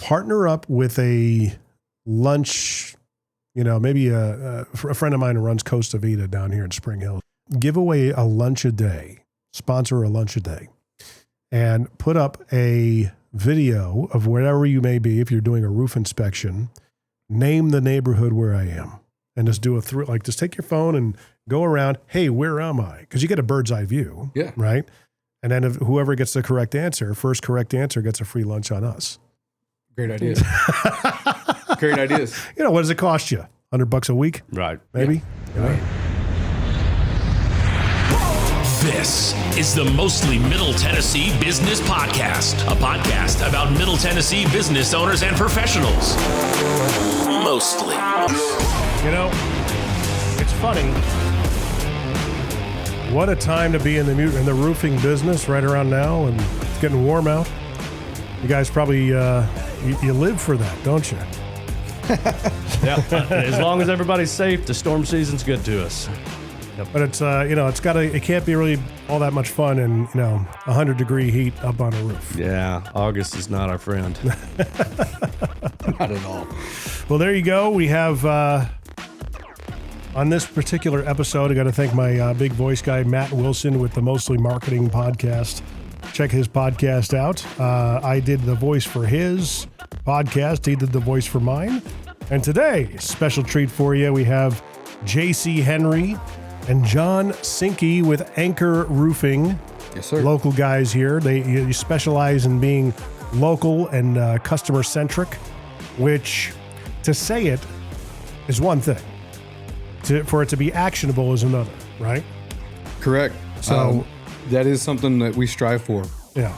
partner up with a lunch, maybe a friend of mine who runs Costa Vida down here in Spring Hill. Give away a lunch a day, sponsor a lunch a day, and put up a video of wherever you may be. If you're doing a roof inspection, name the neighborhood where I am, and just do just take your phone and go around. Hey, where am I? Because you get a bird's eye view, right? And then if whoever gets the correct answer, first correct answer gets a free lunch on us. Great ideas. Great ideas. What does it cost you? $100 a week? Right. Maybe? Yeah. Right. This is the Mostly Middle Tennessee Business Podcast, a podcast about Middle Tennessee business owners and professionals. Mostly. It's funny. What a time to be in the roofing business right around now, and it's getting warm out. You guys probably you live for that, don't you? Yeah. As long as everybody's safe, the storm season's good to us. Yep. But it's it can't be really all that much fun in 100-degree heat up on a roof. Yeah, August is not our friend. Not at all. Well, there you go. We have on this particular episode, I got to thank my big voice guy, Matt Wilson, with the Mostly Marketing Podcast. Check his podcast out. I did the voice for his podcast. He did the voice for mine. And today, special treat for you. We have JC Henry and John Sinkey with Anchor Roofing. Yes, sir. Local guys here. They specialize in being local and customer-centric, which, to say it, is one thing. For it to be actionable is another, right? Correct. So that is something that we strive for. Yeah.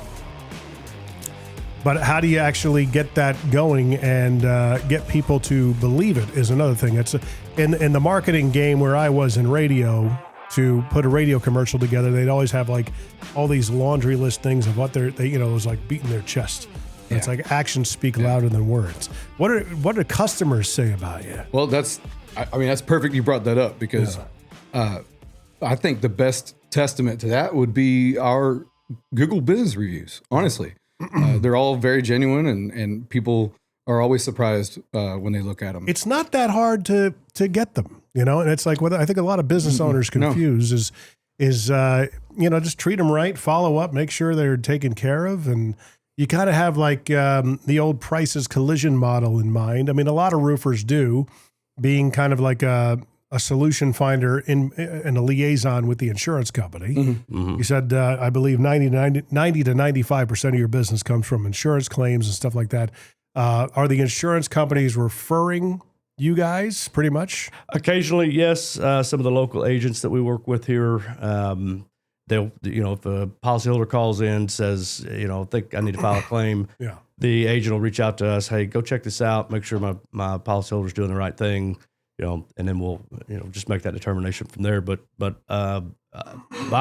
But how do you actually get that going and get people to believe it is another thing. It's in the marketing game where I was in radio, to put a radio commercial together, they'd always have like all these laundry list things of what it was like beating their chest. Yeah. It's like actions speak louder than words. What do customers say about you? Well, that's perfect you brought that up, because I think the best testament to that would be our Google business reviews. Honestly, they're all very genuine, and people are always surprised when they look at them. It's not that hard to get them, and it's like what I think a lot of business owners confuse is just treat them right, follow up, make sure they're taken care of, and you got to have like the old prices collision model in mind. I mean, a lot of roofers do, being kind of like a solution finder in a liaison with the insurance company. Mm-hmm. Mm-hmm. You said, I believe 90 to 95% of your business comes from insurance claims and stuff like that. Are the insurance companies referring you guys pretty much? Occasionally, yes. Some of the local agents that we work with here, they'll, if a policyholder calls in, says, I think I need to file a claim. Yeah. The agent will reach out to us. Hey, go check this out. Make sure my policyholder's doing the right thing. And then we'll, just make that determination from there. But by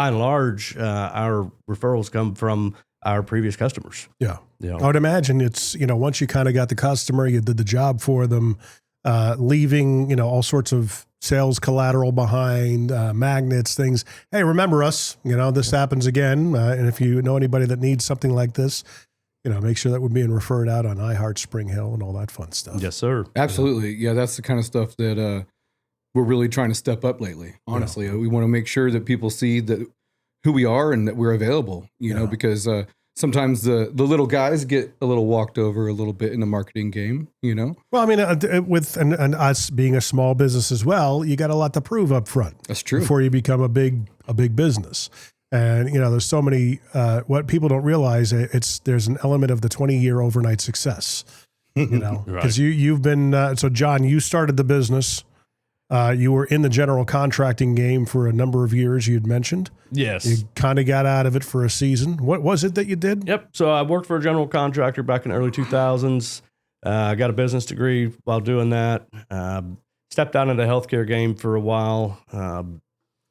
and large, our referrals come from our previous customers. Yeah. I would imagine it's, once you kind of got the customer, you did the job for them, leaving, all sorts of sales collateral behind, magnets, things. Hey, remember us, this happens again. And if you know anybody that needs something like this, make sure that we're being referred out on iHeart, Spring Hill, and all that fun stuff. Yes, sir. Absolutely. Yeah, that's the kind of stuff that we're really trying to step up lately. Honestly, we want to make sure that people see that who we are and that we're available. Because sometimes the little guys get a little walked over a little bit in the marketing game. Well, I mean, with and us being a small business as well, you got a lot to prove up front. That's true. Before you become a big business. And, there's so many, what people don't realize, there's an element of the 20-year overnight success, because you've been, so John, you started the business, you were in the general contracting game for a number of years, you'd mentioned. Yes. You kind of got out of it for a season. What was it that you did? Yep. So I worked for a general contractor back in the early 2000s. I got a business degree while doing that. Stepped out into the healthcare game for a while.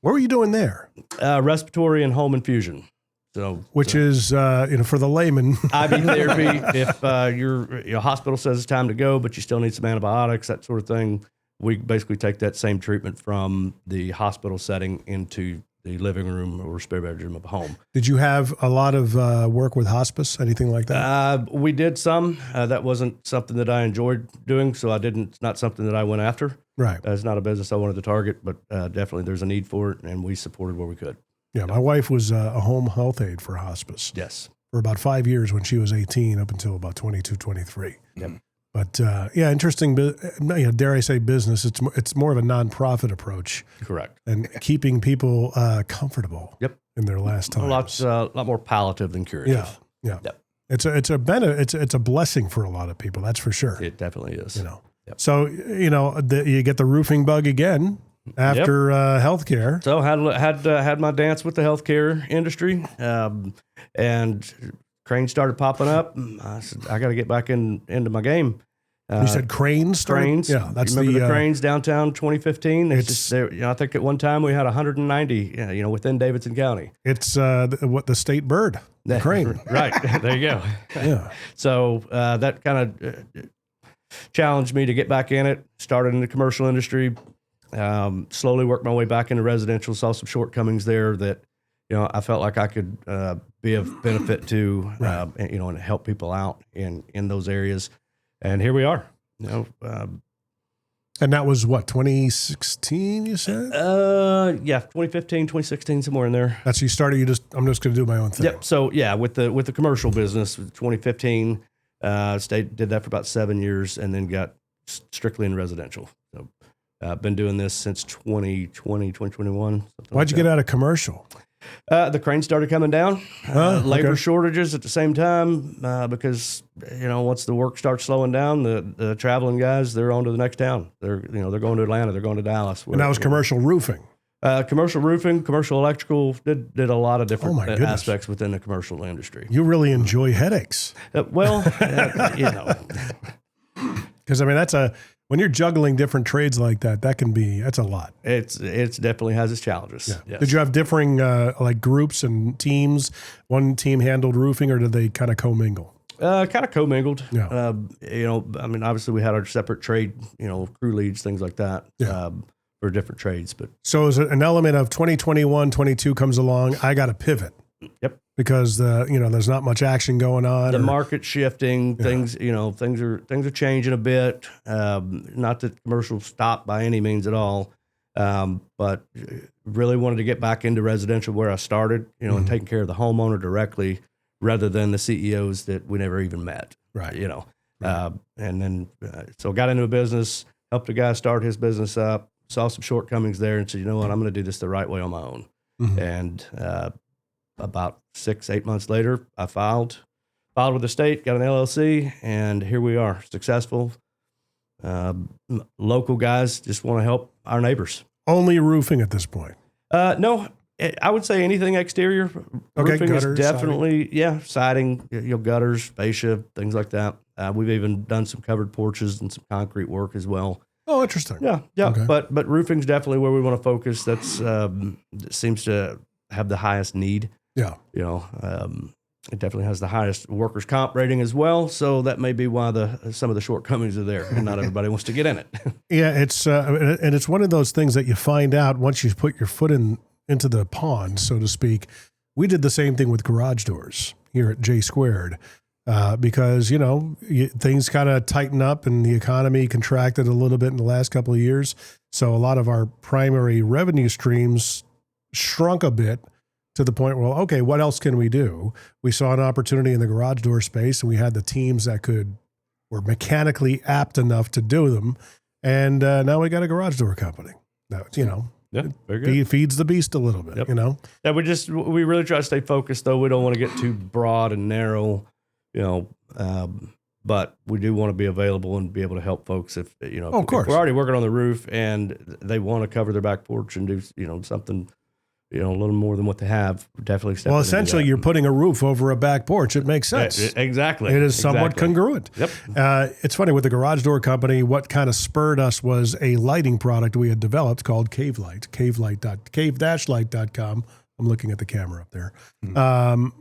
What were you doing there? Respiratory and home infusion. Which is, for the layman. IV therapy. If your hospital says it's time to go, but you still need some antibiotics, that sort of thing, we basically take that same treatment from the hospital setting into the living room or spare bedroom of a home. Did you have a lot of work with hospice, anything like that? We did some. That wasn't something that I enjoyed doing, so it's not something that I went after. Right. It's not a business I wanted to target, but definitely there's a need for it, and we supported where we could. Yeah, my wife was a home health aide for hospice. Yes. For about 5 years when she was 18 up until about 22, 23. Yep. But interesting. Dare I say business? It's more of a nonprofit approach. Correct. And keeping people comfortable. Yep. In their last times. A lot more palliative than curative. Yeah. Yep. It's a blessing for a lot of people. That's for sure. It definitely is. Yep. So you get the roofing bug again after healthcare. So had my dance with the healthcare industry, and cranes started popping up. I said I got to get back into my game. You said cranes? Cranes. Yeah, that's remember the cranes downtown 2015? I think at one time we had 190, within Davidson County. It's the state bird, the crane. Right. There you go. Yeah. So that kind of challenged me to get back in it. Started in the commercial industry. Slowly worked my way back into residential. Saw some shortcomings there that, I felt like I could be of benefit to, and help people out in those areas. And here we are. And that was what, 2016? You said? 2015, 2016, somewhere in there. That's you started. I'm just going to do my own thing. Yep. So with the commercial business, 2015, did that for about 7 years, and then got strictly in residential. So I've been doing this since 2020, 2021. Why'd you get out of commercial? The cranes started coming down. Labor shortages at the same time because once the work starts slowing down, the traveling guys, they're on to the next town. They're going to Atlanta, they're going to Dallas. And that was commercial roofing. Commercial roofing, commercial electrical, did a lot of different aspects within the commercial industry. You really enjoy headaches. Because when you're juggling different trades like that, that's a lot. It's definitely has its challenges. Yeah. Yes. Did you have differing like groups and teams? One team handled roofing, or did they kind of commingle? Kind of commingled. Yeah. Obviously we had our separate trade, crew leads, things like that. Yeah. For different trades, but so is it an element of 2021, 22 comes along? I got to pivot. Yep. Because there's not much action going on. The market's shifting. Things are changing a bit. Not that commercial stopped by any means at all, but really wanted to get back into residential where I started. And taking care of the homeowner directly rather than the CEOs that we never even met. Right. And then so got into a business, helped a guy start his business up, saw some shortcomings there, and said, I'm going to do this the right way on my own. Mm-hmm. And about 6-8 months later, I filed with the state, got an LLC, and here we are, successful. Local guys just want to help our neighbors. Only roofing at this point? No, I would say anything exterior. Okay, roofing gutters, is definitely, siding, gutters, fascia, things like that. We've even done some covered porches and some concrete work as well. Oh, interesting. Yeah. Okay. But roofing's definitely where we want to focus. That's it seems to have the highest need. Yeah. It definitely has the highest workers' comp rating as well. So that may be why some of the shortcomings are there, and not everybody wants to get in it. Yeah, it's one of those things that you find out once you put your foot into the pond, so to speak. We did the same thing with garage doors here at J Squared. Because, things kind of tighten up and the economy contracted a little bit in the last couple of years. So a lot of our primary revenue streams shrunk a bit to the point where, okay, what else can we do? We saw an opportunity in the garage door space, and we had the teams that were mechanically apt enough to do them. And now we got a garage door company. Now, Yeah, very good. Feeds the beast a little bit, Yeah, we really try to stay focused, though. We don't want to get too broad and narrow. But we do want to be available and be able to help folks if of course. If we're already working on the roof and they want to cover their back porch and do something a little more than what they have. Definitely step. Well, essentially, you're putting a roof over a back porch. It makes sense. Exactly. It is somewhat congruent. Yep. It's funny with the garage door company. What kind of spurred us was a lighting product we had developed called Cave Light. Cave-light.com. I'm looking at the camera up there.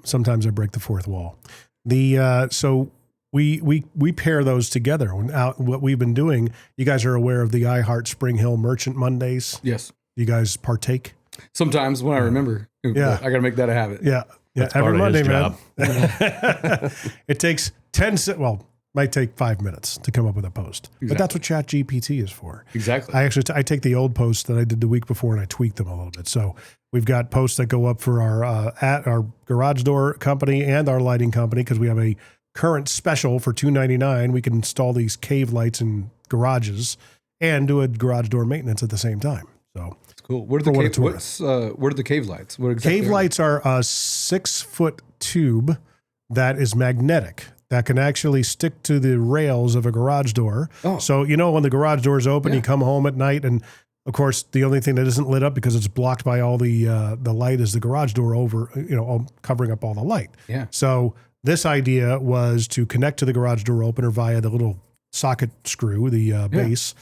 Sometimes I break the fourth wall. So we pair those together. What we've been doing, you guys are aware of the iHeart Spring Hill Merchant Mondays? Yes. You guys partake? Sometimes when I remember, I got to make that a habit. Yeah. Yeah. That's Every part of his Monday, man. job. It takes 10 might take 5 minutes to come up with a post, but that's what ChatGPT is for. Exactly. I take the old posts that I did the week before and I tweak them a little bit. So we've got posts that go up for our garage door company and our lighting company, because we have a current special for $2.99. We can install these cave lights in garages and do a garage door maintenance at the same time. So that's cool. What are the cave lights? What exactly cave lights are a 6-foot tube that is magnetic, that can actually stick to the rails of a garage door. Oh. So, when the garage door is open, you come home at night, and of course, the only thing that isn't lit up because it's blocked by all the light is the garage door covering up all the light. Yeah. So this idea was to connect to the garage door opener via the little socket screw, the base,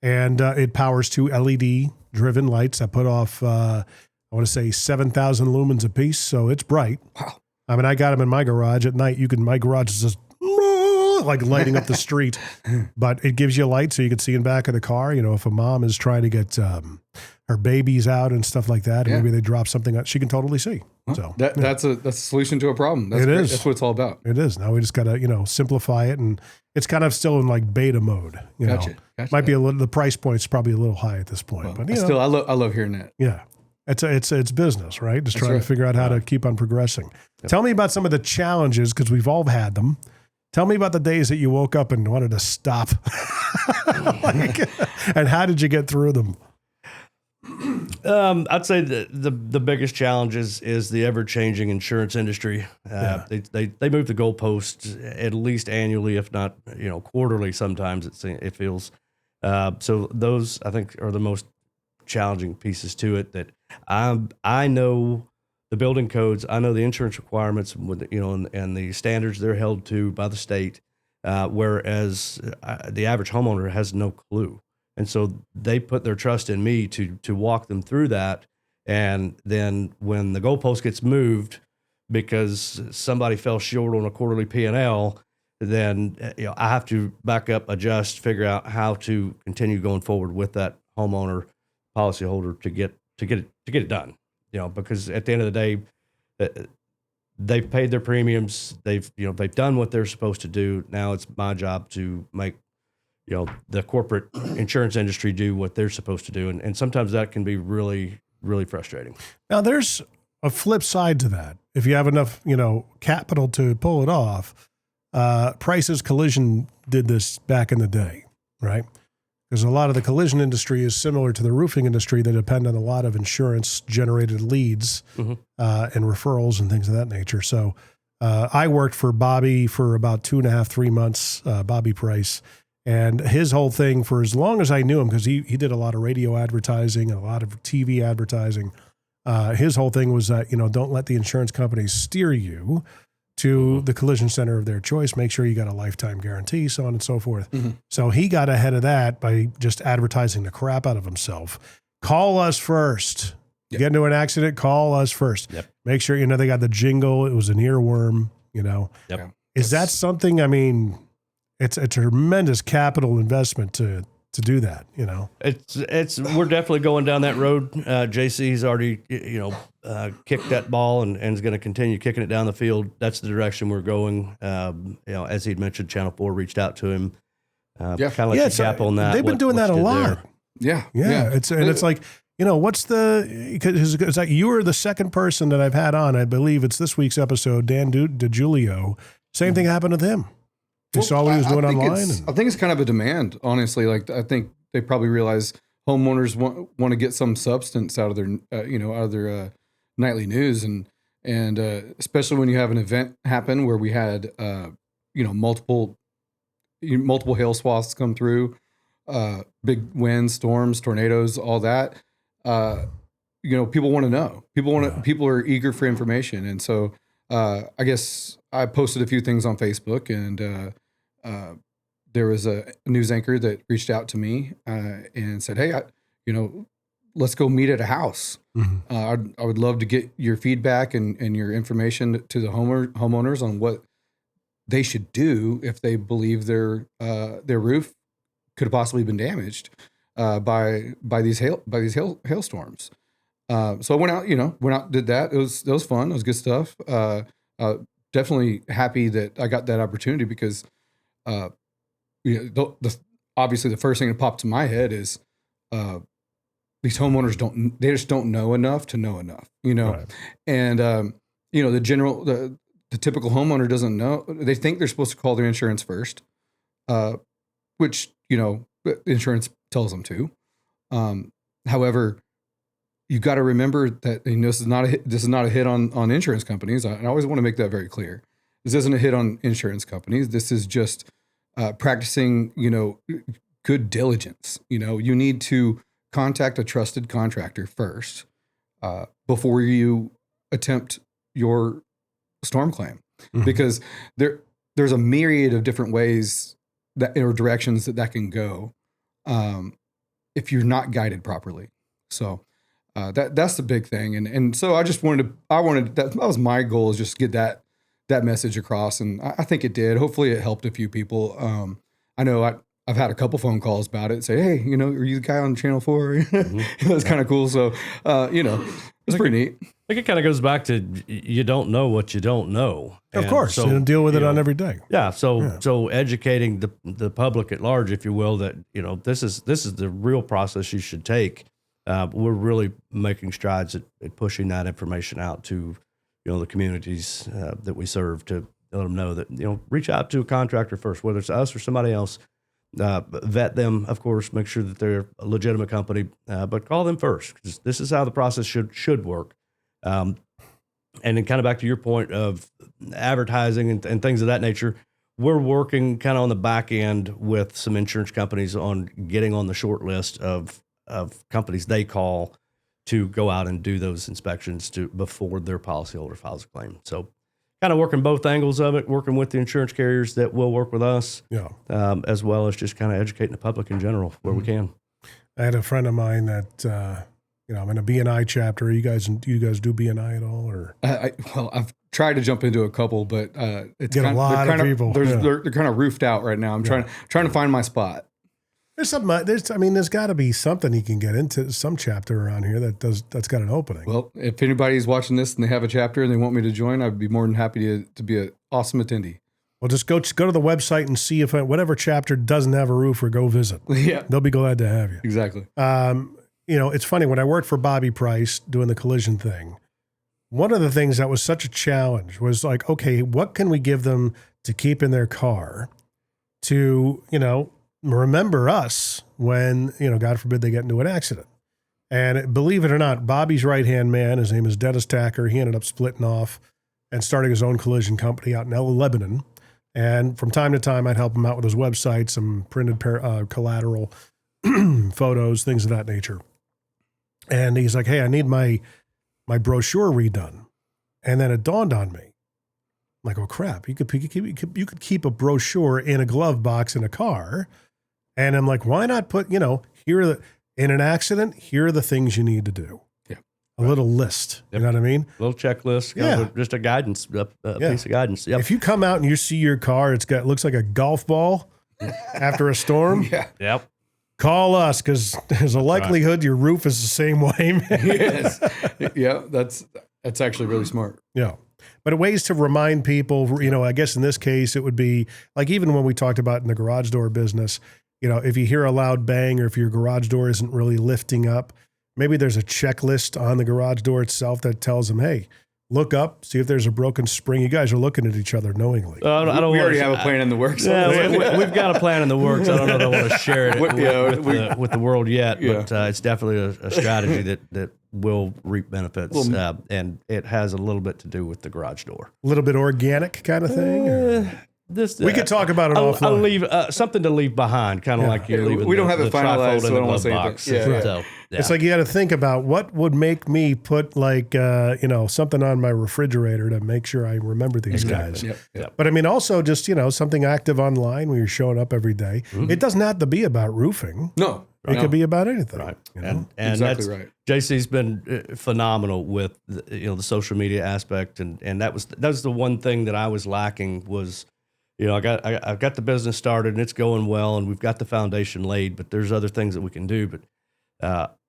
and it powers 2 LED-driven lights that put off, I want to say 7,000 lumens a piece, so it's bright. Wow. I mean, I got them in my garage at night. My garage is just like lighting up the street, but it gives you light so you can see in back of the car. If a mom is trying to get her babies out and stuff like that, and maybe they drop something out, she can totally see. So that's a solution to a problem. That's it great. is. That's what it's all about. It is. Now we just got to, simplify it, and it's kind of still in like beta mode. Gotcha. Might be the price point's probably a little high at this point, but I love hearing that. Yeah. It's business, right? Just trying to figure out how to keep on progressing. Yep. Tell me about some of the challenges, because we've all had them. Tell me about the days that you woke up and wanted to stop. And how did you get through them? I'd say the biggest challenge is the ever-changing insurance industry. They move the goalposts at least annually, if not quarterly. Sometimes it feels. So those, I think, are the most challenging pieces to it. That I know the building codes, I know the insurance requirements, and the standards they're held to by the state, whereas the average homeowner has no clue. And so they put their trust in me to walk them through that. And then when the goalpost gets moved because somebody fell short on a quarterly P&L, then I have to back up, adjust, figure out how to continue going forward with that homeowner policyholder to get it done. Because at the end of the day, they've paid their premiums. They've done what they're supposed to do. Now it's my job to make the corporate insurance industry do what they're supposed to do. And sometimes that can be really, really frustrating. Now there's a flip side to that. If you have enough, capital to pull it off, Price's Collision did this back in the day, right? Because a lot of the collision industry is similar to the roofing industry. They depend on a lot of insurance-generated leads and referrals and things of that nature. So I worked for Bobby for about 2.5, 3 months, Bobby Price. And his whole thing, for as long as I knew him, because he did a lot of radio advertising, a lot of TV advertising, his whole thing was that, don't let the insurance companies steer you to the collision center of their choice. Make sure you got a lifetime guarantee, so on and so forth. Mm-hmm. So he got ahead of that by just advertising the crap out of himself. Call us first. Get into an accident, call us first. Yep. Make sure, they got the jingle. It was an earworm, Yep. Is that something, it's a tremendous capital investment to do that, We're definitely going down that road. JC's already, kicked that ball and is going to continue kicking it down the field. That's the direction we're going. As he'd mentioned, Channel 4 reached out to him. Kind of like a cap on that. They've been doing that a lot. There. Yeah. It's like, because it's like you were the second person that I've had on. I believe it's this week's episode, Dan DiGiulio. Same thing happened with him. They saw what he was doing online. I think it's kind of a demand, honestly. Like, I think they probably realize homeowners want to get some substance out of their, nightly news, and especially when you have an event happen where we had, multiple hail swaths come through, big winds, storms, tornadoes, all that. People want to know. People are eager for information, and so I guess I posted a few things on Facebook, and there was a news anchor that reached out to me and said, "Hey, let's go meet at a house. Mm-hmm. I would love to get your feedback and your information to the homeowners on what they should do if they believe their roof could have possibly been damaged by these hailstorms." So I went out, did that. It was fun. It was good stuff. Definitely happy that I got that opportunity because, obviously the first thing that popped to my head is, these homeowners they just don't know enough to know enough, Right. and, the typical homeowner doesn't know. They think they're supposed to call their insurance first, which, insurance tells them to. However, you got to remember that this is not a hit on insurance companies. I always want to make that very clear. This isn't a hit on insurance companies. This is just practicing, good diligence. You need to contact a trusted contractor first before you attempt your storm claim, because there's a myriad of different ways or directions that can go if you're not guided properly. So that's the big thing, and so I wanted that was my goal, is just get that message across, and I think it did. Hopefully, it helped a few people. I know I've had a couple phone calls about it. Say, hey, are you the guy on Channel 4? It was kind of cool. So it's pretty neat. I think it kind of goes back to you don't know what you don't know. Of course, so, you deal with it on every day. Yeah. So educating the public at large, if you will, that this is the real process you should take. We're really making strides at pushing that information out to the communities that we serve, to let them know that reach out to a contractor first, whether it's us or somebody else. Vet them, of course, make sure that they're a legitimate company, but call them first, because this is how the process should work. And then kind of back to your point of advertising and things of that nature, we're working kind of on the back end with some insurance companies on getting on the short list of companies they call to go out and do those inspections before their policyholder files a claim. So kind of working both angles of it, working with the insurance carriers that will work with us, as well as just kind of educating the public in general where we can. I had a friend of mine that, I'm in a BNI chapter. Do you guys do BNI at all? Or I've tried to jump into a couple, but it's get a lot of people. They're kind of roofed out right now. I'm trying to find my spot. There's there's got to be something you can get into, some chapter around here that's got an opening. Well, if anybody's watching this and they have a chapter and they want me to join, I'd be more than happy to be an awesome attendee. Well, just go to the website and see if whatever chapter doesn't have a roof, or go visit. Yeah, they'll be glad to have you. Exactly. It's funny, when I worked for Bobby Price doing the collision thing, one of the things that was such a challenge was like, okay, what can we give them to keep in their car to remember us when, God forbid they get into an accident. And believe it or not, Bobby's right-hand man, his name is Dennis Tacker, he ended up splitting off and starting his own collision company out in Lebanon. And from time to time, I'd help him out with his website, some printed collateral, photos, things of that nature. And he's like, hey, I need my brochure redone. And then it dawned on me. I'm like, oh, crap, you could keep a brochure in a glove box in a car. And I'm like, why not put, in an accident, here are the things you need to do. Yeah. A little list. Yep. You know what I mean? A little checklist. Just a guidance, piece of guidance. Yep. If you come out and you see your car, it looks like a golf ball after a storm. Yeah. Yep. Call us, because there's a likelihood your roof is the same way. Yes. Yeah. That's actually really smart. Yeah. But ways to remind people, I guess in this case, it would be like, even when we talked about in the garage door business, if you hear a loud bang, or if your garage door isn't really lifting up, maybe there's a checklist on the garage door itself that tells them, hey, look up, see if there's a broken spring. You guys are looking at each other knowingly. We already have a plan in the works. Yeah, we've got a plan in the works. I don't know if I want to share it with the world yet, but it's definitely a strategy that will reap benefits, and it has a little bit to do with the garage door. A little bit organic kind of thing? We could talk about it offline. I'll leave something to leave behind, kind of like you're leaving. We don't have it finalized, so I don't want to say box. Yeah. So, it's like you got to think about what would make me put something on my refrigerator to make sure I remember these guys. Yep. But I mean, also just something active online when you're showing up every day. Mm-hmm. It doesn't have to be about roofing. No. It could be about anything. Right. And exactly right. JC's been phenomenal with the social media aspect, and that was the one thing that I was lacking was, I got the business started and it's going well and we've got the foundation laid, but there's other things that we can do. But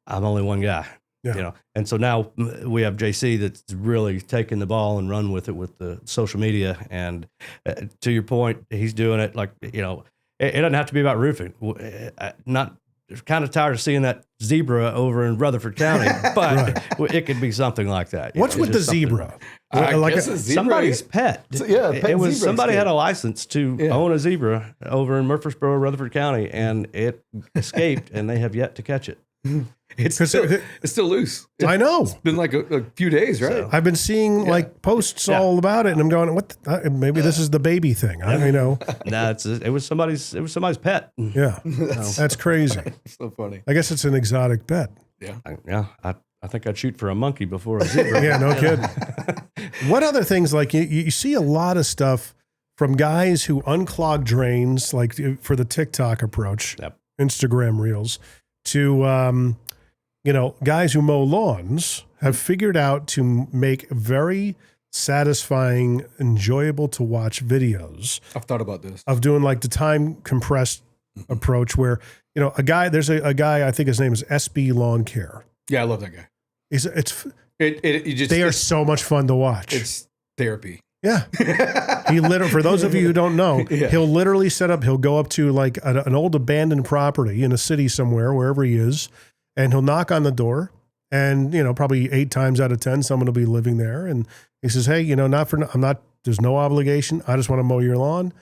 I'm only one guy. Yeah. You know, and so now we have JC that's really taken the ball and run with it with the social media. And to your point, he's doing it like, you know, it doesn't have to be about roofing. Not kind of tired of seeing that zebra over in Rutherford County, but it could be something like that. What's with the zebra? Like a zebra, somebody's pet. Pet it was zebra somebody escape. had a license to own a zebra over in Murfreesboro, Rutherford County, and it escaped, and they have yet to catch it. It's still loose. I know. It's been like a few days, right? I've been seeing like posts all about it, and I'm going, "What? Maybe this is the baby thing." I know. No, it was somebody's pet. Yeah, that's crazy. So funny. I guess it's an exotic pet. Yeah. I think I'd shoot for a monkey before a zebra. Yeah, no kidding. What other things, like you see a lot of stuff from guys who unclog drains, like for the TikTok approach, Instagram Reels, to guys who mow lawns have figured out to make very satisfying, enjoyable to watch videos. I've thought about this. Of doing like the time compressed approach where, there's a guy, I think his name is SB Lawn Care. Yeah, I love that guy. They are so much fun to watch. It's therapy. Yeah. He literally, for those of you who don't know, he'll literally he'll go up to like an old abandoned property in a city somewhere, wherever he is, and he'll knock on the door, and, probably 8 times out of 10, someone will be living there. And he says, "Hey, there's no obligation. I just want to mow your lawn.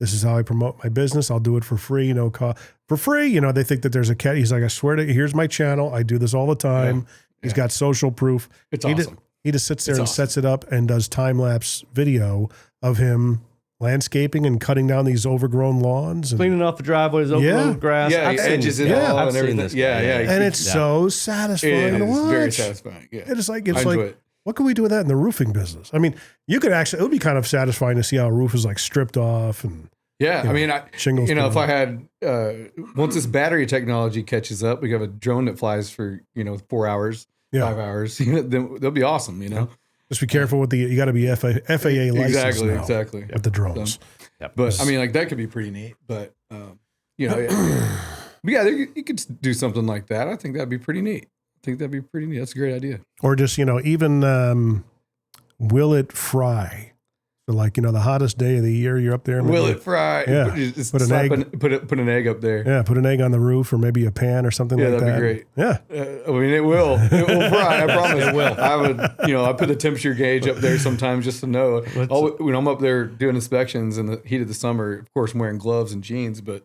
This is how I promote my business. I'll do it for free, for free." They think that there's a cat. He's like, "I swear to you, here's my channel. I do this all the time." Yeah. He's got social proof. It's awesome. He just sits there sets it up and does time-lapse video of him landscaping and cutting down these overgrown lawns. And cleaning off the driveways, overgrown grass. Yeah, he edges it all and everything. And it's so satisfying to watch. It's very satisfying. Yeah. It's like, what can we do with that in the roofing business? I mean, it would be kind of satisfying to see how a roof is like stripped off and shingles. If I had, once this battery technology catches up, we have a drone that flies for, 4 hours, 5 hours, then they'll be awesome, Just be careful with you got to be FAA licensed now exactly. with the drones. So, but I mean, like that could be pretty neat, but, but yeah, you could do something like that. I think that'd be pretty neat. That's a great idea. Or just, even, will it fry? So like, the hottest day of the year, you're up there. Will it fry? Yeah. Put an egg. Put an egg up there. Yeah. Put an egg on the roof or maybe a pan or something like that. Yeah, that'd be great. Yeah. I mean, it will fry. I promise. It will. I would, I put the temperature gauge up there sometimes just to know. When I'm up there doing inspections in the heat of the summer, of course, I'm wearing gloves and jeans, but,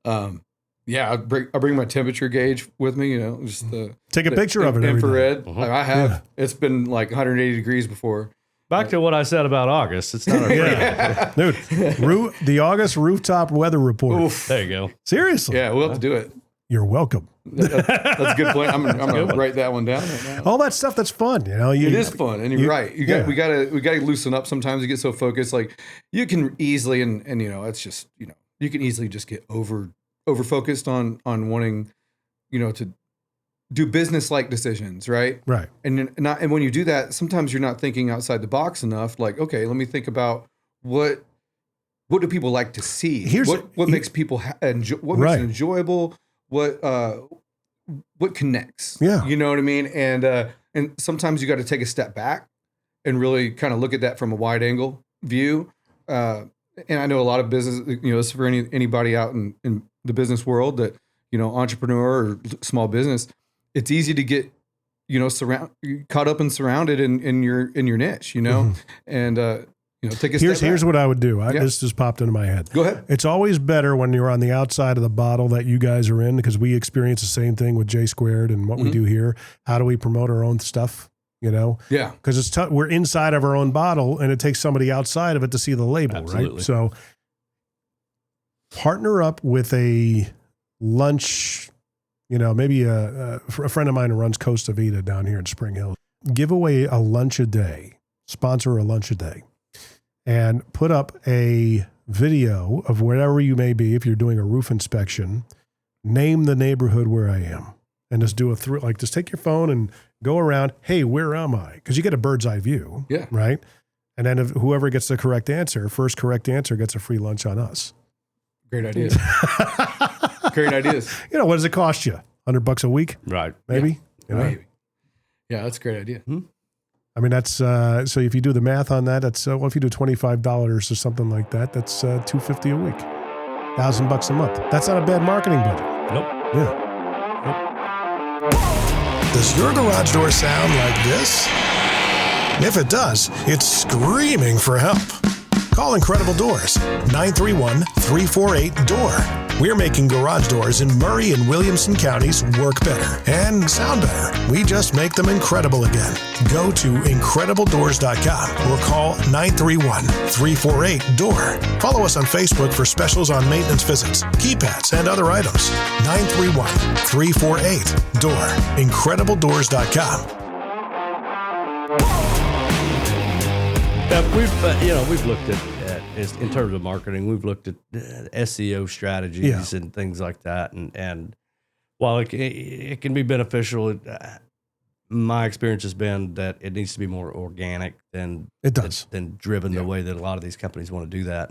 I bring my temperature gauge with me, just take a picture of it. Infrared. I have. It's been like 180 degrees before. Back to what I said about August. It's not our friend. Dude, the August rooftop weather report. Oof. There you go. Seriously. Yeah, we'll have to do it. You're welcome. That's a good point. I'm going to write that one down right now. All that stuff that's fun, it is fun, and you're right. We got to loosen up. Sometimes you get so focused, like you can easily, and it's just you can easily just get over focused on wanting, to do business like decisions, right? Right. And when you do that, sometimes you're not thinking outside the box enough. Like, okay, let me think about what do people like to see? What makes people makes it enjoyable? What connects? Yeah. You know what I mean? And sometimes you got to take a step back and really kind of look at that from a wide angle view. And I know a lot of business, this is for anybody out in the business world that, entrepreneur or small business, it's easy to get, caught up and surrounded in your niche, and, take a step back. Here's what I would do. This just popped into my head. Go ahead. It's always better when you're on the outside of the bottle that you guys are in, because we experience the same thing with J Squared and what we do here. How do we promote our own stuff? Yeah. Because it's we're inside of our own bottle, and it takes somebody outside of it to see the label, Absolutely. right? So partner up with a lunch, maybe a friend of mine who runs Costa Vida down here in Spring Hill. Give away a lunch a day, sponsor a lunch a day, and put up a video of wherever you may be. If you're doing a roof inspection, name the neighborhood where I am, and just do just take your phone and go around. Hey, where am I? Because you get a bird's eye view. Yeah. Right. And then if whoever gets the correct answer, first correct answer gets a free lunch on us. Great ideas. Great ideas. What does it cost you? $100 a week? Right. Maybe. Maybe. Yeah, that's a great idea. I mean, that's so if you do the math on that, that's well, if you do $25 or something like that, that's $250 a week, $1,000 a month. That's not a bad marketing budget. Nope. Yeah. Does your garage door sound like this? If it does, it's screaming for help. Call Incredible Doors, 931-348-DOOR. We're making garage doors in Murray and Williamson counties work better and sound better. We just make them incredible again. Go to IncredibleDoors.com or call 931-348-DOOR. Follow us on Facebook for specials on maintenance visits, keypads, and other items. 931-348-DOOR. IncredibleDoors.com. We've looked at in terms of marketing, we've looked at SEO strategies and things like that. And while it can be beneficial, my experience has been that it needs to be more organic than driven the way that a lot of these companies want to do that.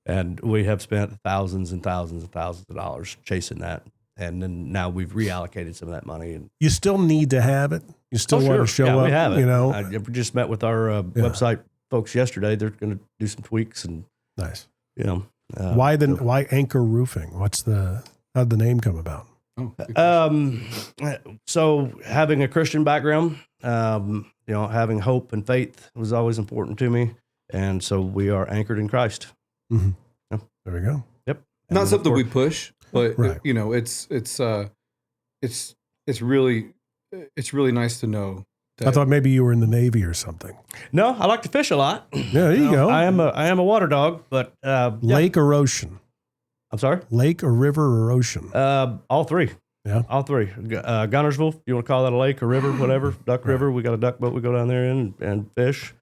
And we have spent thousands and thousands and thousands of dollars chasing that. And then now we've reallocated some of that money. And you still need to have it. You still want to show up. We have it. You know, I just met with our website folks yesterday. They're going to do some tweaks and nice. Why Anchor Roofing? How'd the name come about? So having a Christian background, having hope and faith was always important to me, and so we are anchored in Christ. Mm-hmm. Yeah. There we go. Yep. Not something we push, but it's really nice to know. I thought maybe you were in the Navy or something. No, I like to fish a lot. Yeah, there you go. I am a water dog, but lake or ocean? I'm sorry? Lake or river or ocean? All three. Yeah. All three. Gunnersville, you want to call that a lake or river, whatever. Duck River, we got a duck boat we go down there in and fish.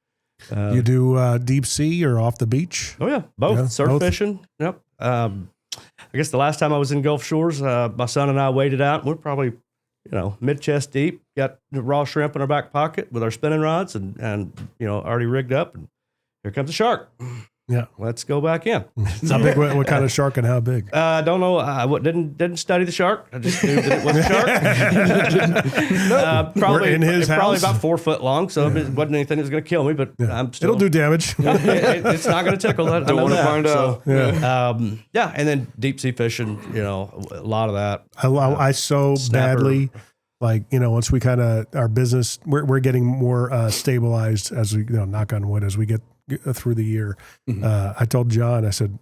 You do deep sea or off the beach? Oh, yeah. Both. Surf fishing. Yep. I guess the last time I was in Gulf Shores, my son and I waded out. We're probably mid-chest deep, got the raw shrimp in our back pocket with our spinning rods and already rigged up. And here comes a shark. Yeah. Let's go back in. How big? What kind of shark and how big? I don't know. I didn't study the shark. I just knew that it was a shark. Probably in his house. Probably about 4 foot long, so it wasn't anything that was going to kill me, but I'm still... It'll do damage. It's not going to tickle. I don't want to find out. And then deep sea fishing, a lot of that. I so snapper. badly... once we kind of, our business, we're getting more stabilized as we, knock on wood, as we get through the year. Mm-hmm. I told John, I said,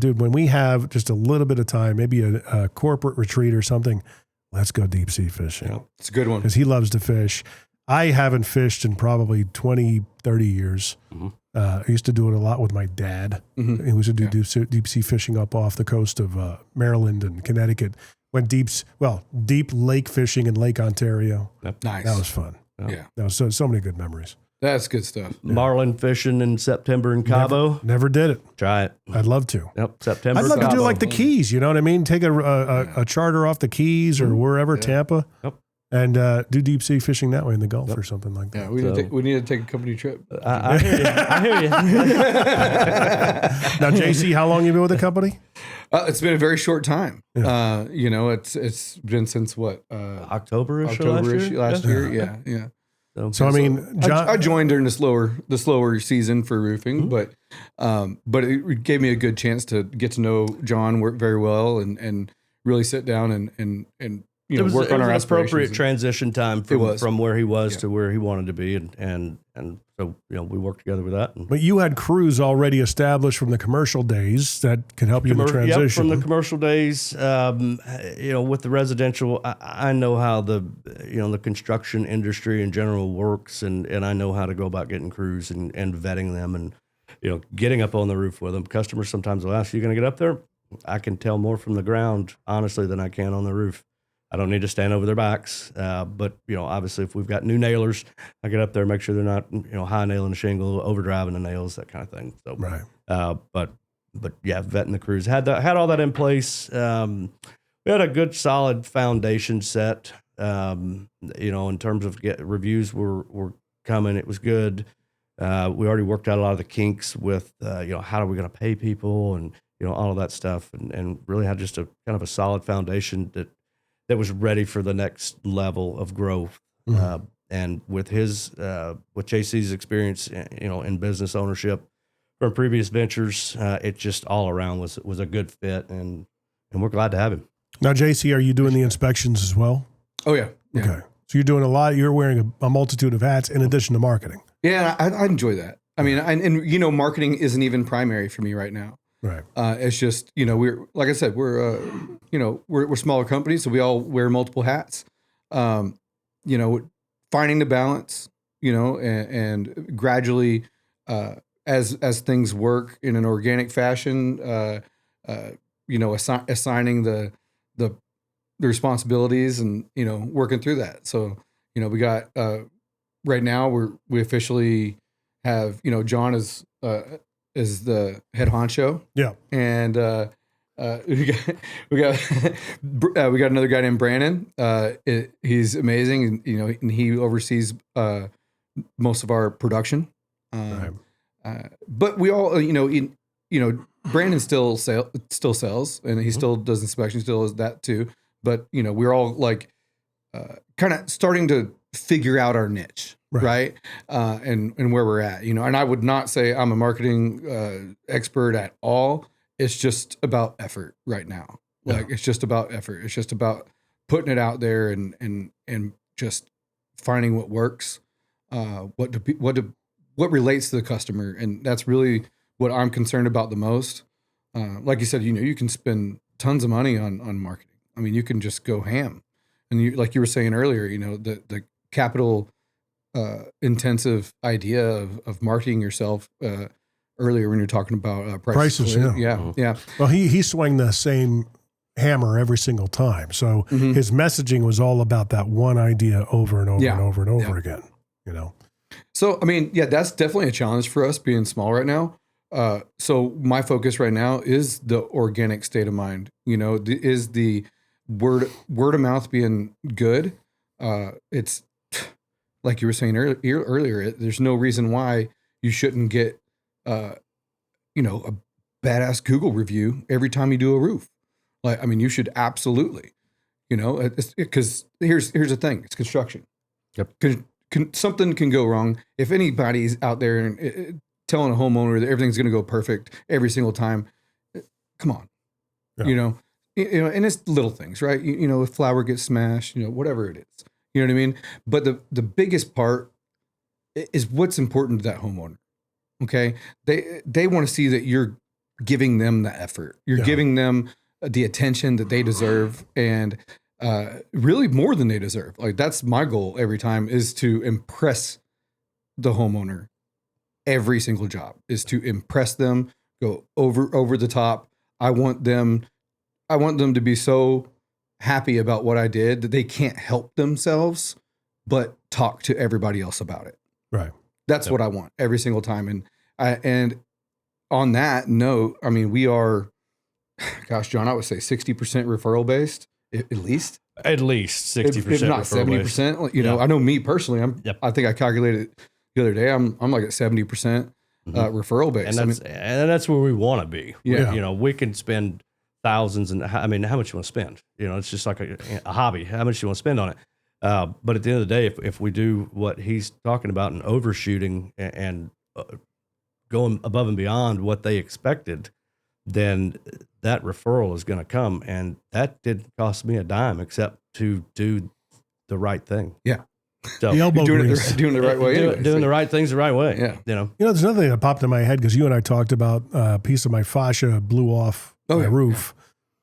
dude, when we have just a little bit of time, maybe a corporate retreat or something, let's go deep sea fishing. Yeah, it's a good one. Because he loves to fish. I haven't fished in probably 20, 30 years. Mm-hmm. I used to do it a lot with my dad. Mm-hmm. He used to do deep sea fishing up off the coast of Maryland and Connecticut. Went deep lake fishing in Lake Ontario. Nice. That was fun. Yeah. That was so many good memories. That's good stuff. Marlin fishing in September in Cabo. Never did it. Try it. I'd love to. Yep. September. I'd love to do like the Keys. You know what I mean? Take a charter off the Keys or wherever, Tampa. Yep. And do deep sea fishing that way in the Gulf or something like that. Yeah, we need to take a company trip. I hear you. Now, JC, how long you been with the company? It's been a very short time. Yeah. It's been since what? October-ish last year. Yeah. So I mean, John, I joined during the slower season for roofing, mm-hmm. but it gave me a good chance to get to know John very well and really sit down and work on our aspirations. Appropriate transition time from where he was to where he wanted to be, and so we worked together with that. But you had crews already established from the commercial days that could help you in the transition. Yep, from the commercial days, with the residential, I know how the construction industry in general works, and I know how to go about getting crews and vetting them, and getting up on the roof with them. Customers sometimes will ask, "You going to get up there?" I can tell more from the ground, honestly, than I can on the roof. I don't need to stand over their backs, but obviously, if we've got new nailers, I get up there, make sure they're not high nailing the shingle, overdriving the nails, that kind of thing. So, right. But yeah, vetting the crews had all that in place. We had a good, solid foundation set. In terms of reviews were coming, it was good. We already worked out a lot of the kinks with how are we going to pay people and all of that stuff, and really had just a kind of a solid foundation that was ready for the next level of growth. Mm-hmm. And with his, with JC's experience, in business ownership from previous ventures, it just all around was a good fit, and we're glad to have him. Now, JC, are you doing the inspections as well? Oh yeah. Okay. So you're doing a lot. You're wearing a multitude of hats in addition to marketing. Yeah, I enjoy that. I mean, and marketing isn't even primary for me right now. Right. It's just, we're, like I said, we're smaller companies, so we all wear multiple hats. Finding the balance, and gradually, as things work in an organic fashion, assigning the responsibilities and, working through that. So, we got, right now we officially have, John is the head honcho. Yeah. And, we got another guy named Brandon. He's amazing. And he oversees, most of our production. Right. But we all, Brandon still sells, and he still does inspections, still does that too. But we're all like kind of starting to figure out our niche, right? And where we're at, and I would not say I'm a marketing expert at all. It's just about effort right now. Like it's just about effort. It's just about putting it out there and just finding what works, what relates to the customer, and that's really what I'm concerned about the most. Like you said, you can spend tons of money on marketing. I mean, you can just go ham, and like you were saying earlier, the capital intensive idea of marketing yourself earlier when you're talking about prices. Yeah. Well, he swung the same hammer every single time, so his messaging was all about that one idea over and over and over and over again. So, I mean, that's definitely a challenge for us being small right now. So my focus right now is the organic state of mind, is the word of mouth being good. It's like you were saying earlier, there's no reason why you shouldn't get, a badass Google review every time you do a roof. Like, I mean, you should absolutely, because here's the thing. It's construction. Yep. Something can go wrong. If anybody's out there and telling a homeowner that everything's going to go perfect every single time, come on, and it's little things, right? If flower gets smashed, whatever it is, you know what I mean? But the biggest part is what's important to that homeowner. Okay. They want to see that you're giving them the effort. You're giving them the attention that they deserve, and really more than they deserve. Like, that's my goal every time, is to impress the homeowner. Every single job is to impress them, go over the top. I want them to be so happy about what I did that they can't help themselves but talk to everybody else about it. Right. That's what I want every single time. And on that note, I mean, we are, gosh, John, I would say 60% referral based, at least. At least 60%, if not 70%. I know me personally. I think I calculated it the other day. I'm like at 70% referral based. And that's where we want to be. Yeah. We can spend thousands, and how much you want to spend? It's just like a hobby. How much you want to spend on it? But at the end of the day, if we do what he's talking about and overshooting and going above and beyond what they expected, then that referral is going to come. And that didn't cost me a dime except to do the right thing. Yeah. So the elbow doing the right way. Doing the right things the right way. Yeah. There's another thing that popped in my head, because you and I talked about a piece of my fascia blew off my roof.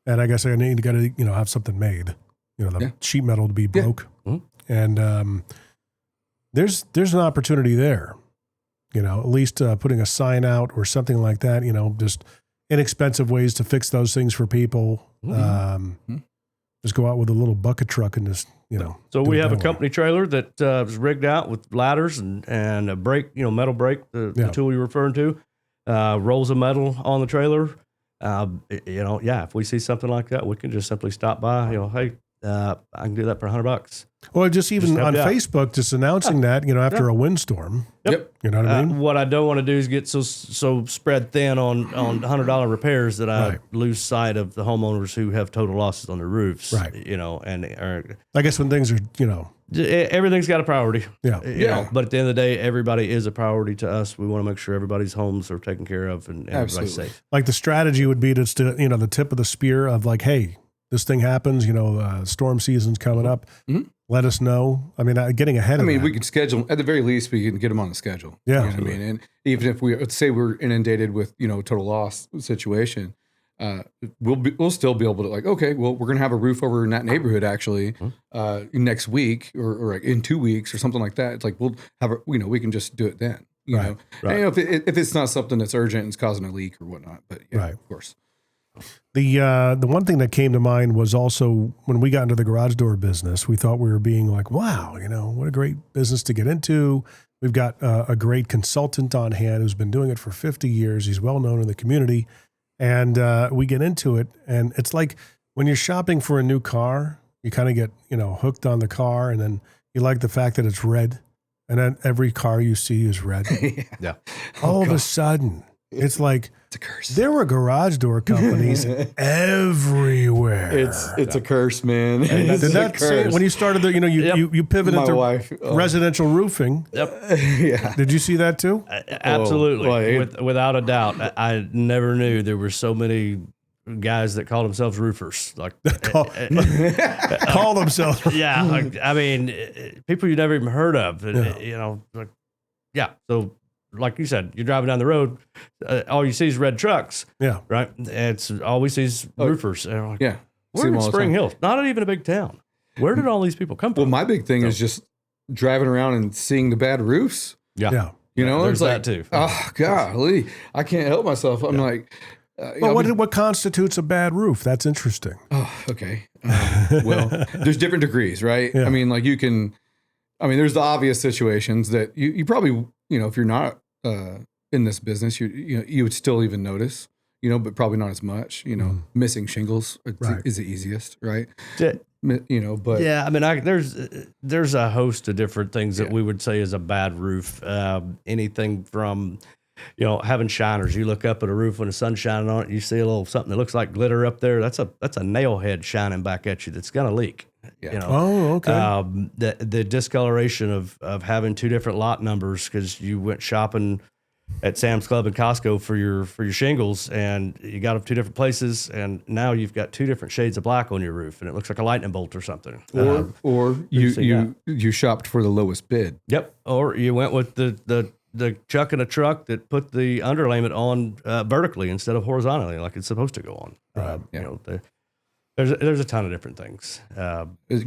And I guess I need to have something made, the sheet metal to be broke. Mm-hmm. And there's an opportunity there, at least putting a sign out or something like that, just inexpensive ways to fix those things for people. Just go out with a little bucket truck and just, So we have a company trailer that was rigged out with ladders and a brake, metal brake, the tool you're referring to, rolls of metal on the trailer. If we see something like that, we can just simply stop by, hey, I can do that for $100. Well, just even on out. Facebook, just announcing that, after a windstorm. Yep. You know what I mean? What I don't want to do is get so spread thin on $100 repairs that I lose sight of the homeowners who have total losses on their roofs. Right. I guess when things are, everything's got a priority. Yeah. You know, but at the end of the day, everybody is a priority to us. We want to make sure everybody's homes are taken care of and everybody's safe. Like the strategy would be to, the tip of the spear of like, hey, this thing happens, storm season's coming up. Mm-hmm. Let us know. I mean, getting ahead of that. We can schedule, at the very least, we can get them on the schedule. Yeah. You know what I mean? And even if let's say we're inundated with, total loss situation, we'll still be able to like, okay, well, we're going to have a roof over in that neighborhood actually next week or like in 2 weeks or something like that. It's like, we'll have we can just do it then, you know? Right. And, if it's not something that's urgent and it's causing a leak or whatnot, but of course. The one thing that came to mind was also when we got into the garage door business, we thought we were being like, wow, what a great business to get into. We've got a great consultant on hand who's been doing it for 50 years. He's well known in the community. And we get into it. And it's like when you're shopping for a new car, you kind of get, hooked on the car. And then you like the fact that it's red. And then every car you see is red. Yeah. All of a sudden, it's like, it's a curse. There were garage door companies everywhere. It's a curse, man. Did that say when you started the, you pivoted to residential roofing? Yep. Yeah. Did you see that too? Absolutely. Without a doubt. I never knew there were so many guys that call themselves roofers. Like call themselves. Yeah. People you never even heard of. So like you said, you're driving down the road, all you see is red trucks. Yeah. Right? It's all we see is roofers. And like, yeah. We're in Spring Hill. Not even a big town. Where did all these people come from? Well, my big thing is just driving around and seeing the bad roofs. Yeah. There's it's like, that too. Oh, golly. I can't help myself. I'm like... what constitutes a bad roof? That's interesting. Oh, okay. Well, there's different degrees, right? Yeah. I mean, like there's the obvious situations that you probably, if you're not in this business, you would still even notice, but probably not as much, missing shingles is the easiest, right? But yeah, there's a host of different things that we would say is a bad roof. Anything from, having shiners. You look up at a roof when the sun's shining on it, you see a little something that looks like glitter up there. That's a nail head shining back at you that's gonna leak. Yeah. Oh, okay. The discoloration of having two different lot numbers because you went shopping at Sam's Club and Costco for your shingles and you got them two different places and now you've got two different shades of black on your roof and it looks like a lightning bolt or something. Or you shopped for the lowest bid. Yep. Or you went with the chuck in a truck that put the underlayment on vertically instead of horizontally like it's supposed to go on. There's a ton of different things.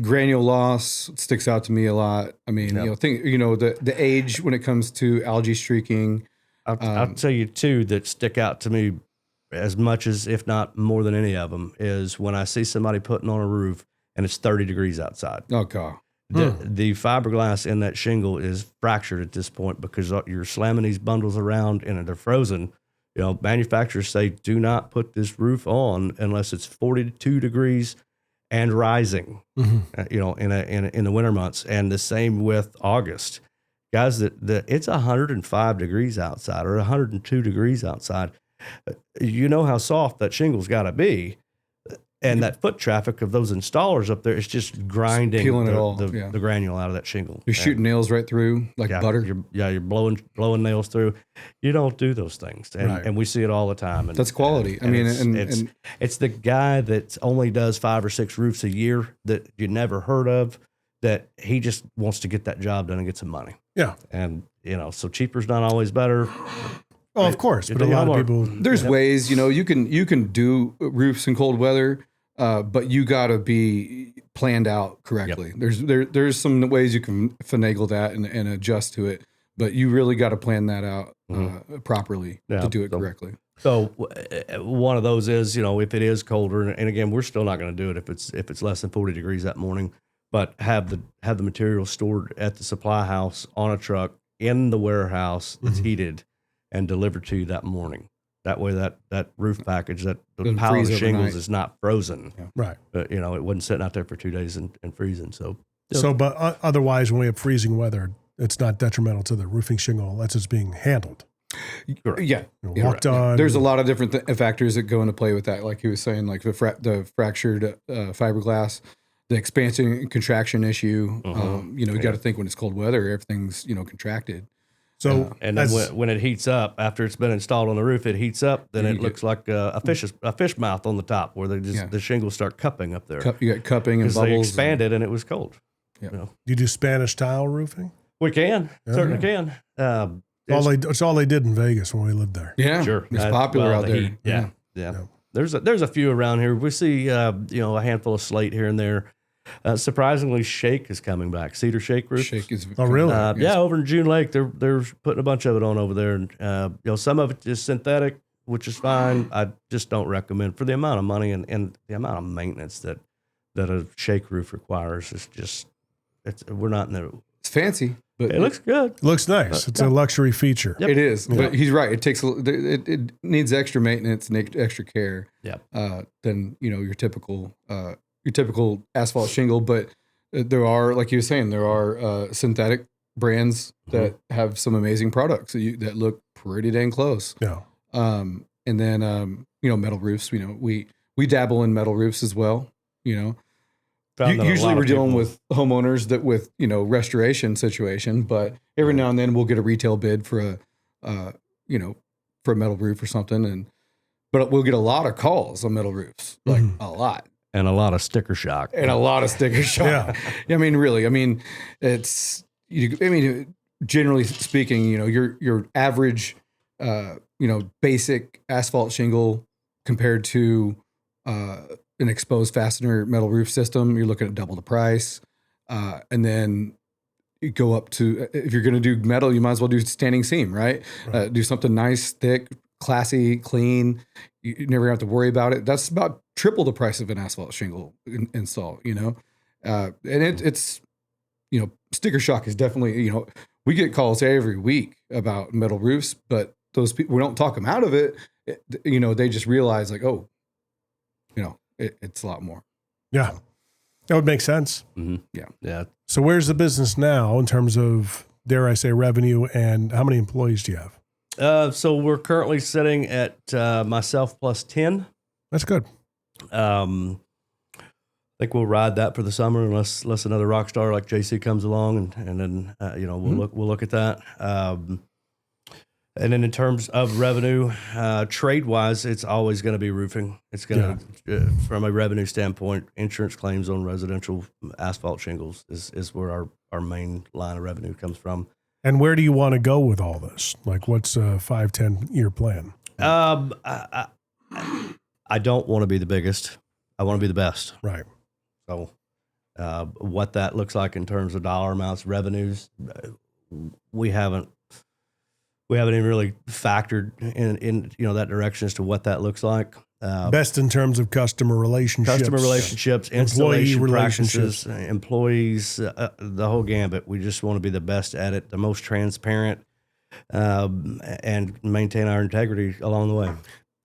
Granule loss sticks out to me a lot. I mean, the age when it comes to algae streaking. I'll tell you two that stick out to me as much as, if not more than any of them, is when I see somebody putting on a roof and it's 30 degrees outside. Oh, God. The fiberglass in that shingle is fractured at this point because you're slamming these bundles around and they're frozen. Manufacturers say do not put this roof on unless it's 42 degrees and rising. Mm-hmm. In the winter months, and the same with August. Guys, that it's 105 degrees outside or 102 degrees outside. You know how soft that shingle's got to be. And that foot traffic of those installers up there is just grinding the granule out of that shingle. You're shooting nails right through like butter. You're blowing nails through. You don't do those things, and we see it all the time. And that's quality. It's the guy that only does 5 or 6 roofs a year that you never heard of. That he just wants to get that job done and get some money. Yeah, and so cheaper's not always better. Oh, of course, but a lot of people. There's ways, you can do roofs in cold weather. But you got to be planned out correctly. Yep. There's some ways you can finagle that and adjust to it, but you really got to plan that out properly to do it correctly. So one of those is, if it is colder, and again, we're still not going to do it if it's less than 40 degrees that morning, but have the material stored at the supply house on a truck in the warehouse that's heated and delivered to you that morning. That way that roof package, that the pallet of shingles overnight. is not frozen. Yeah. Right. You know, it wasn't sitting out there for 2 days and freezing. So But otherwise, when we have freezing weather, it's not detrimental to the roofing shingle unless it's being handled. Yeah. Walked on. There's a lot of different factors that go into play with that. Like he was saying, like the fractured fiberglass, the expansion and contraction issue. You got to think when it's cold weather, everything's, contracted. So and then when it heats up, after it's been installed on the roof, it heats up. Then it looks like a fish mouth on the top, where the shingles start cupping up there. You got cupping and bubbles. They expanded and it was cold. Yeah. Do you do Spanish tile roofing? We can, certainly can. It's all they did in Vegas when we lived there. Yeah, sure. It's popular out there. Heat. Yeah. There's a few around here. We see a handful of slate here and there. Surprisingly, shake is coming back. Cedar shake roof. Shake is. Oh, really? Yeah, over in June Lake, they're putting a bunch of it on over there, and some of it is synthetic, which is fine. I just don't recommend for the amount of money and the amount of maintenance that a shake roof requires. We're not in the. It's fancy, but it looks good. It looks nice. It's a luxury feasture. It is, but he's right. It takes it needs extra maintenance and extra care. Than your typical asphalt shingle. But there are, like you were saying, there are synthetic brands that have some amazing products that look pretty dang close. Yeah. And then metal roofs. We dabble in metal roofs as well. Usually we're dealing with homeowners with restoration situation, but every now and then we'll get a retail bid for a metal roof or something, but we'll get a lot of calls on metal roofs, like a lot. And a lot of sticker shock. Yeah. I mean, really, it's generally speaking, your average basic asphalt shingle compared to an exposed fastener metal roof system, you're looking at double the price. And then you go up to, if you're going to do metal, you might as well do standing seam, right? Do something nice, thick, classy, clean. You never have to worry about it. That's about triple the price of an asphalt shingle install, and it's sticker shock is definitely, we get calls every week about metal roofs, but those people, we don't talk them out of it. They just realize like, oh, it's a lot more. Yeah. That would make sense. Mm-hmm. Yeah. So where's the business now in terms of, dare I say, revenue, and how many employees do you have? So we're currently sitting at myself plus 10. That's good. I think we'll ride that for the summer unless another rock star like JC comes along, and then we'll look at that. And then in terms of revenue, trade wise, it's always going to be roofing. It's going to, from a revenue standpoint, insurance claims on residential asphalt shingles is where our main line of revenue comes from. And where do you want to go with all this? Like, what's a 5-10 year plan? I don't want to be the biggest. I want to be the best. Right. So, what that looks like in terms of dollar amounts, revenues, we haven't even really factored in that direction as to what that looks like. Best in terms of customer relationships, installation practices, employees, the whole gambit. We just want to be the best at it, the most transparent, and maintain our integrity along the way.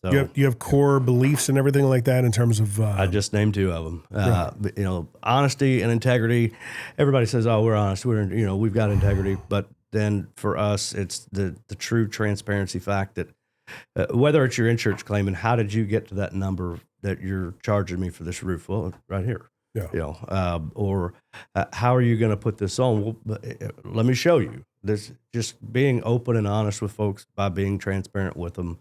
So, you have core beliefs and everything like that in terms of. I just named 2 of them. Honesty and integrity. Everybody says, "Oh, we're honest. We've got integrity," but then for us, it's the true transparency fact that. Whether it's your insurance claim and how did you get to that number that you're charging me for this roof? Well, right here. Yeah. Or how are you going to put this on? Well, let me show you. This just being open and honest with folks by being transparent with them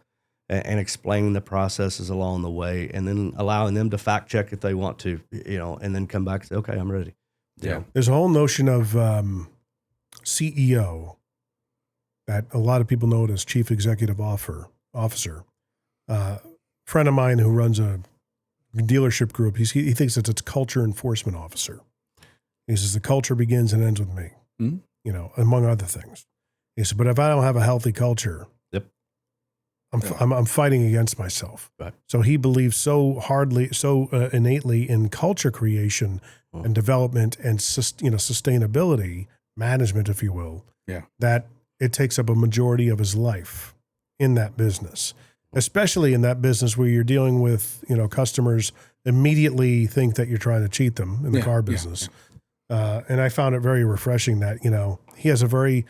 and explaining the processes along the way, and then allowing them to fact check if they want to, and then come back and say, okay, I'm ready. Yeah. There's a whole notion of CEO that a lot of people know it as Chief Executive Officer. Friend of mine who runs a dealership group, he thinks it's culture enforcement officer. He says the culture begins and ends with me, among other things. He said, but if I don't have a healthy culture, I'm fighting against myself. Right. So he believes so innately in culture creation and development and sustainability management, if you will, that it takes up a majority of his life in that business. especially in that business where you're dealing with, customers immediately think that you're trying to cheat them in the car business. And I found it very refreshing that, he has a very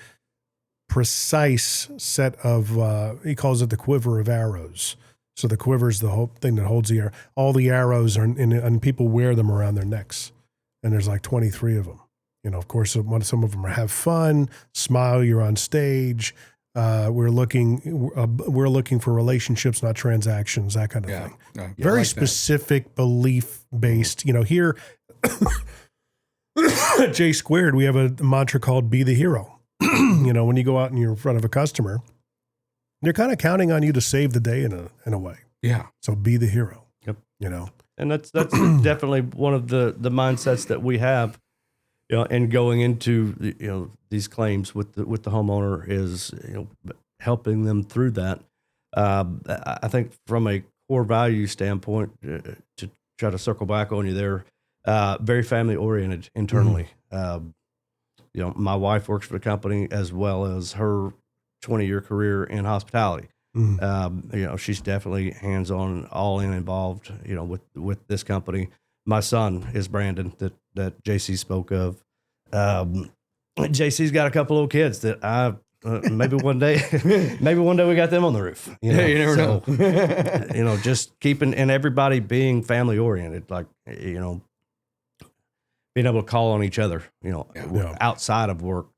precise set of, he calls it the quiver of arrows. So the quiver is the whole thing that holds the air. All the arrows are and people wear them around their necks. And there's like 23 of them. Of course, some of them are have fun, smile, you're on stage. We're looking for relationships, not transactions, that kind of thing. Very specific, belief-based. Here at J Squared, we have a mantra called "Be the hero." When you go out and you're in front of a customer, they're kind of counting on you to save the day in a way. Yeah. So be the hero. Yep. And that's definitely one of the mindsets that we have. And going into these claims with the homeowner is helping them through that. I think from a core value standpoint, to try to circle back on you there, very family oriented internally. My wife works for the company as well as her 20-year career in hospitality. She's definitely hands-on, all in involved, with this company. My son is Brandon that JC spoke of. JC's got a couple little kids that maybe one day we got them on the roof. You never know. Just keeping and everybody being family oriented, like being able to call on each other, outside of work,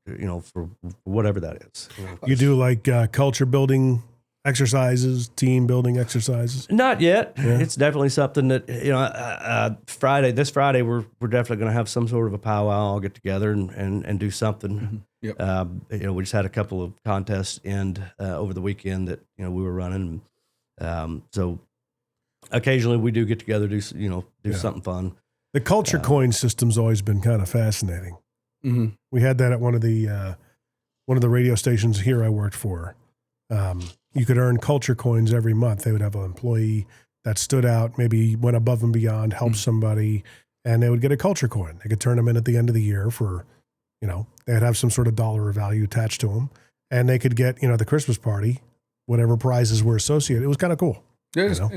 for whatever that is. You do like culture building exercises, team building exercises? Not yet. Yeah. It's definitely something that, this Friday, we're definitely going to have some sort of a powwow, all get together and do something. Yep. We just had a couple of contests end over the weekend that, we were running. So occasionally we do get together, do something fun. The culture coin system's always been kind of fascinating. Mm-hmm. We had that at one of the radio stations here I worked for. You could earn culture coins every month. They would have an employee that stood out, maybe went above and beyond, helped somebody, and they would get a culture coin. They could turn them in at the end of the year for, they'd have some sort of dollar value attached to them, and they could get, the Christmas party, whatever prizes were associated. It was kind of cool. Yep. So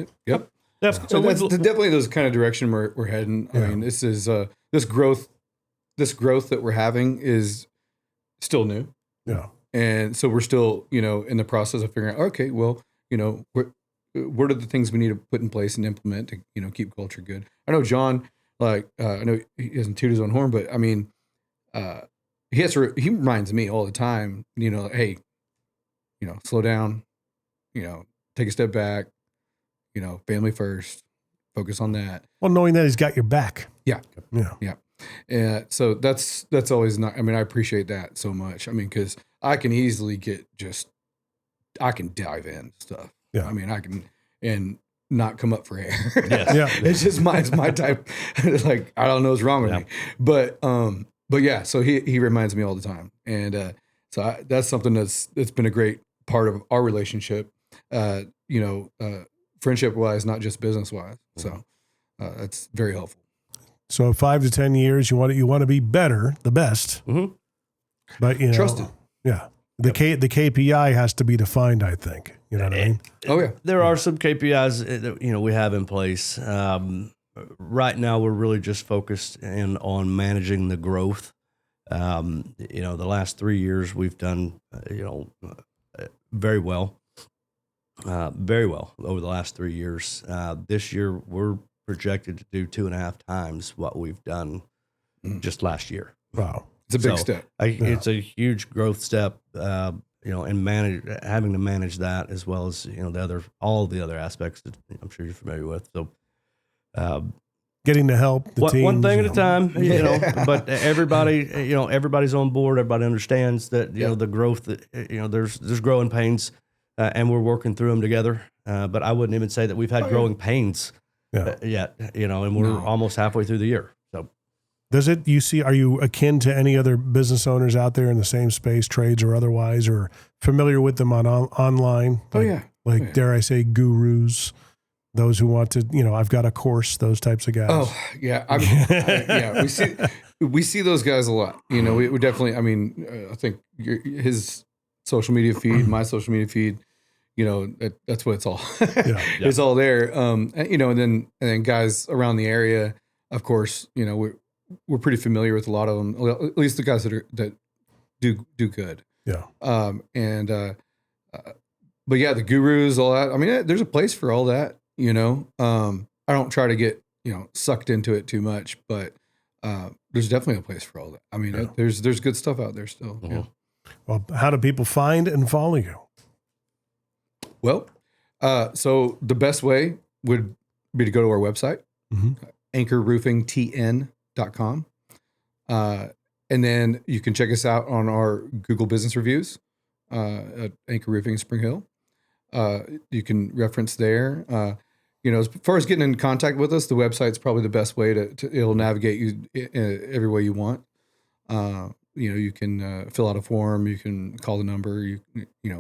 that's definitely those kind of direction we're heading. I mean, this is this growth that we're having is still new. Yeah. And so we're still, in the process of figuring out, okay, well, what are the things we need to put in place and implement to, keep culture good? I know John, I know he doesn't toot his own horn, but I mean, he reminds me all the time, hey, slow down, take a step back, family first, focus on that. Well, knowing that he's got your back. Yeah. And so that's always not, I mean, I appreciate that so much. I mean, cause I can easily I can dive in stuff. Yeah. I mean, I can, and not come up for air. Yeah. It's just my type. Like, I don't know what's wrong with me, but yeah, so he reminds me all the time. And, so that's something that's been a great part of our relationship, friendship wise, not just business wise. So, that's very helpful. So 5 to 10 years, you want to be better, the best, but trusted. Yeah. The KPI has to be defined, I think. You know what I mean? Oh yeah. There are some KPIs that, we have in place. Right now we're really just focused on managing the growth. The last 3 years we've done, very well over the last 3 years. This year we're projected to do 2.5 times what we've done just last year. Wow. It's a big step. It's a huge growth step, and having to manage that as well as, all the other aspects that I'm sure you're familiar with. So, getting the help, the teams, one thing at a time, but everybody, everybody's on board. Everybody understands that, the growth that, there's growing pains, and we're working through them together. But I wouldn't even say that we've had growing pains yet, and we're almost halfway through the year. So. Are you akin to any other business owners out there in the same space, trades or otherwise, or familiar with them online? Dare I say, gurus, those who want to, I've got a course, those types of guys. Oh yeah. I mean, we see those guys a lot, we definitely, I mean, I think his social media feed, my social media feed, that's what it's all. It's all there. And then guys around the area, of course, we're pretty familiar with a lot of them. At least the guys that do good. Yeah. But yeah, the gurus, all that. I mean, there's a place for all that. I don't try to get sucked into it too much, but there's definitely a place for all that. I mean, there's good stuff out there still. Mm-hmm. Yeah. Well, how do people find and follow you? Well, so the best way would be to go to our website, anchorroofingtn.com. And then you can check us out on our Google business reviews at Anchor Roofing Spring Hill. You can reference there. As far as getting in contact with us, the website's probably the best way it'll navigate you every way you want. You can fill out a form, you can call the number, you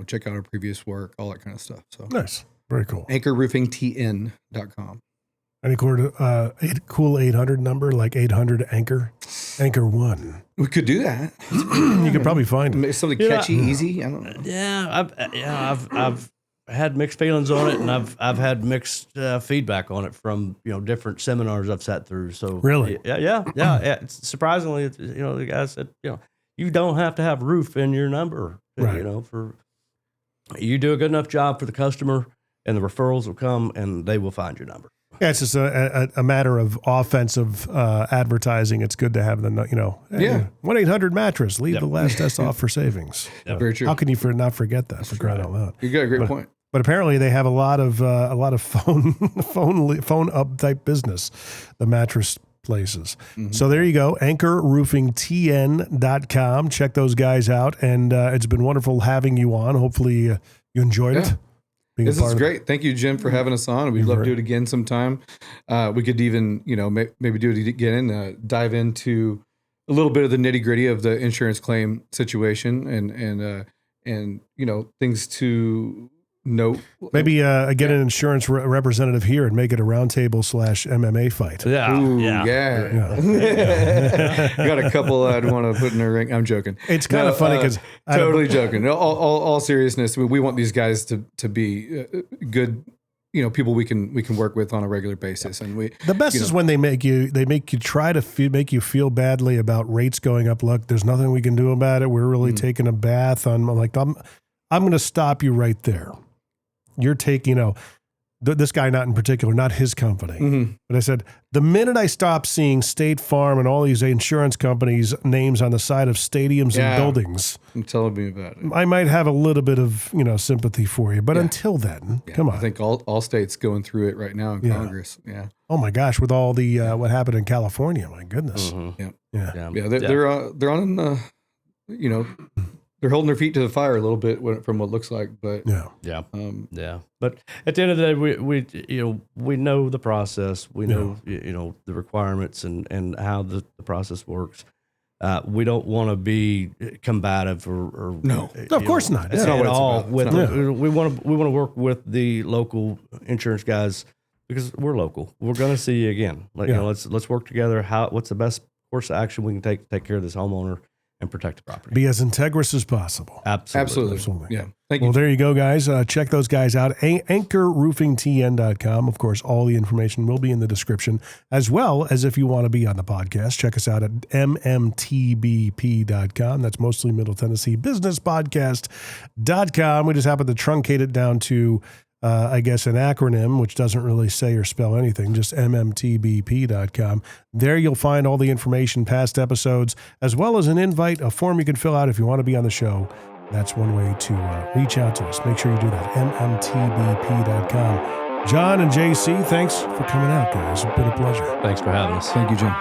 check out our previous work, all that kind of stuff. So nice. Very cool. anchorroofingtn.com. Any cool 800 number, like 800 Anchor 1. We could do that. You could probably find it. Something catchy, easy. I don't know. Yeah, I've had mixed feelings on it, and I've had mixed feedback on it from different seminars I've sat through. So really, yeah. It's surprisingly, the guy said, you don't have to have roof in your number. Right. For you do a good enough job for the customer, and the referrals will come, and they will find your number. Yeah, it's just a matter of offensive advertising. It's good to have the 1-800-mattress. Leave the last S off for savings. Very true. How can you not forget that? For crying out loud. You got a great point. But apparently they have a lot of phone up type business, the mattress places. Mm-hmm. So there you go, anchorroofingtn.com. Check those guys out, and it's been wonderful having you on. Hopefully you enjoyed it. This is great. Thank you, Jim, for having us on. We'd love to do it again sometime. We could even, maybe do it again and dive into a little bit of the nitty gritty of the insurance claim situation and things to note. Maybe get an insurance representative here and make it a roundtable /MMA fight. Yeah. Ooh, yeah. Got a couple I'd want to put in a ring. I'm joking. It's kind of funny because totally joking. All seriousness, we want these guys to be good, people we can work with on a regular basis. And the best is when they make you try to make you feel badly about rates going up. Look, there's nothing we can do about it. We're really taking a bath on. I'm going to stop you right there. You're taking, this guy, not in particular, not his company. Mm-hmm. But I said, the minute I stop seeing State Farm and all these insurance companies' names on the side of stadiums and buildings, tell me about it. I might have a little bit of, sympathy for you. But until then, come on. I think all states going through it right now in Congress. Yeah. Oh my gosh, with all the what happened in California, my goodness. Mm-hmm. Yeah. They're on they're holding their feet to the fire a little bit from what it looks like, but But at the end of the day, we know the process. We know the requirements and how the process works. We don't want to be combative or no, of course not. It's not at all. We want to work with the local insurance guys because we're local. We're going to see you again. Let's work together. What's the best course of action we can take care of this homeowner and protect the property. Be as integrous as possible. Absolutely. Yeah. Thank you. Well, there you go, guys. Check those guys out. anchorroofingtn.com. Of course, all the information will be in the description, as well as if you want to be on the podcast, check us out at mmtbp.com. That's mostly Middle Tennessee Business Podcast.com. We just happened to truncate it down to an acronym, which doesn't really say or spell anything, just mmtbp.com. There you'll find all the information, past episodes, as well as an invite, a form you can fill out if you want to be on the show. That's one way to reach out to us. Make sure you do that, mmtbp.com. John and JC, thanks for coming out, guys. It's been a pleasure. Thanks for having us. Thank you, Jim.